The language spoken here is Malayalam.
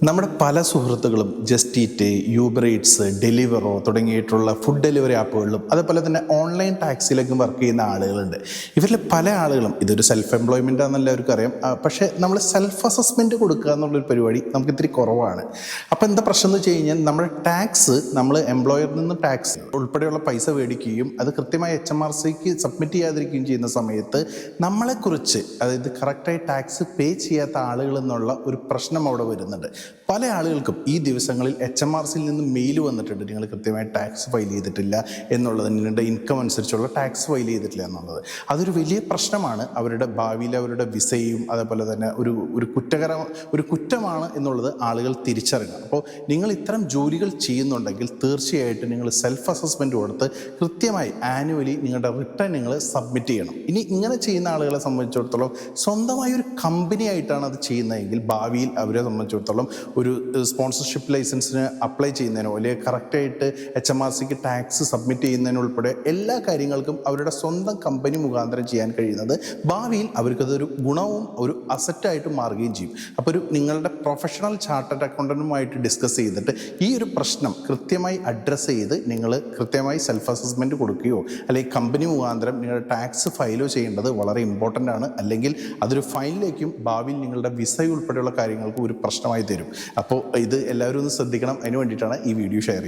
നമ്മുടെ പല സുഹൃത്തുക്കളും ജസ്റ്റ് ഈറ്റ്, യൂബർ ഈറ്റ്സ്, ഡെലിവറോ തുടങ്ങിയിട്ടുള്ള ഫുഡ് ഡെലിവറി ആപ്പുകളിലും അതേപോലെ തന്നെ ഓൺലൈൻ ടാക്സിയിലേക്കും വർക്ക് ചെയ്യുന്ന ആളുകളുണ്ട്. ഇവരിൽ പല ആളുകളും ഇതൊരു സെൽഫ് എംപ്ലോയ്മെൻ്റ് ആണെന്ന് എല്ലാവർക്കും അറിയാം. പക്ഷേ നമ്മൾ സെൽഫ് അസസ്മെൻറ്റ് കൊടുക്കുക എന്നുള്ളൊരു പരിപാടി നമുക്ക് ഇത്തിരി കുറവാണ്. അപ്പോൾ എന്താ പ്രശ്നം എന്ന് വെച്ച് കഴിഞ്ഞാൽ നമ്മുടെ ടാക്സ് നമ്മൾ എംപ്ലോയറിൽ നിന്ന് ടാക്സ് ഉൾപ്പെടെയുള്ള പൈസ മേടിക്കുകയും അത് കൃത്യമായി HMRCക്ക് സബ്മിറ്റ് ചെയ്യാതിരിക്കുകയും ചെയ്യുന്ന സമയത്ത് നമ്മളെക്കുറിച്ച്, അതായത് കറക്റ്റായി ടാക്സ് പേ ചെയ്യാത്ത ആളുകൾ എന്നുള്ള ഒരു പ്രശ്നം അവിടെ വരുന്നുണ്ട്. പല ആളുകൾക്കും ഈ ദിവസങ്ങളിൽ HMRCയിൽ നിന്ന് മെയിൽ വന്നിട്ടുണ്ട്, നിങ്ങൾ കൃത്യമായി ടാക്സ് ഫയൽ ചെയ്തിട്ടില്ല എന്നുള്ളത്, നിങ്ങളുടെ ഇൻകം അനുസരിച്ചുള്ള ടാക്സ് ഫയൽ ചെയ്തിട്ടില്ല എന്നുള്ളത്. അതൊരു വലിയ പ്രശ്നമാണ്. അവരുടെ ഭാവിയിൽ അവരുടെ വിസയും അതേപോലെ തന്നെ ഒരു കുറ്റമാണ് എന്നുള്ളത് ആളുകൾ തിരിച്ചറിയണം. അപ്പോൾ നിങ്ങൾ ഇത്തരം ജോലികൾ ചെയ്യുന്നുണ്ടെങ്കിൽ തീർച്ചയായിട്ടും നിങ്ങൾ സെൽഫ് അസസ്മെൻറ്റ് കൊടുത്ത് കൃത്യമായി ആനുവലി നിങ്ങളുടെ റിട്ടേൺ നിങ്ങൾ സബ്മിറ്റ് ചെയ്യണം. ഇനി ഇങ്ങനെ ചെയ്യുന്ന ആളുകളെ സംബന്ധിച്ചിടത്തോളം സ്വന്തമായി ഒരു കമ്പനി ആയിട്ടാണ് അത് ചെയ്യുന്നതെങ്കിൽ ഭാവിയിൽ അവരെ സംബന്ധിച്ചിടത്തോളം ഒരു സ്പോൺസർഷിപ്പ് ലൈസൻസിന് അപ്ലൈ ചെയ്യുന്നതിനോ അല്ലെങ്കിൽ കറക്റ്റായിട്ട് HMRCക്ക് ടാക്സ് സബ്മിറ്റ് ചെയ്യുന്നതിനുൾപ്പെടെ എല്ലാ കാര്യങ്ങൾക്കും അവരുടെ സ്വന്തം കമ്പനി മുഖാന്തരം ചെയ്യാൻ കഴിയുന്നത് ഭാവിയിൽ അവർക്കതൊരു ഗുണവും ഒരു അസറ്റായിട്ട് മാറുകയും ചെയ്യും. അപ്പോൾ നിങ്ങളുടെ പ്രൊഫഷണൽ ചാർട്ടേഡ് അക്കൗണ്ടൻറ്റുമായിട്ട് ഡിസ്കസ് ചെയ്തിട്ട് ഈ ഒരു പ്രശ്നം കൃത്യമായി അഡ്രസ്സ് ചെയ്ത് നിങ്ങൾ കൃത്യമായി സെൽഫ് അസസ്മെൻറ്റ് കൊടുക്കുകയോ അല്ലെങ്കിൽ കമ്പനി മുഖാന്തരം നിങ്ങളുടെ ടാക്സ് ഫയലോ ചെയ്യേണ്ടത് വളരെ ഇമ്പോർട്ടൻ്റ് ആണ്. അല്ലെങ്കിൽ അതൊരു ഫൈനിലേക്കും ഭാവിയിൽ നിങ്ങളുടെ വിസ ഉൾപ്പെടെയുള്ള കാര്യങ്ങൾക്ക് ഒരു പ്രശ്നമായി തരും. അപ്പോൾ ഇത് എല്ലാവരും ഒന്ന് ശ്രദ്ധിക്കണം. അതിന് വേണ്ടിയിട്ടാണ് ഈ വീഡിയോ ഷെയർ ചെയ്യുന്നത്.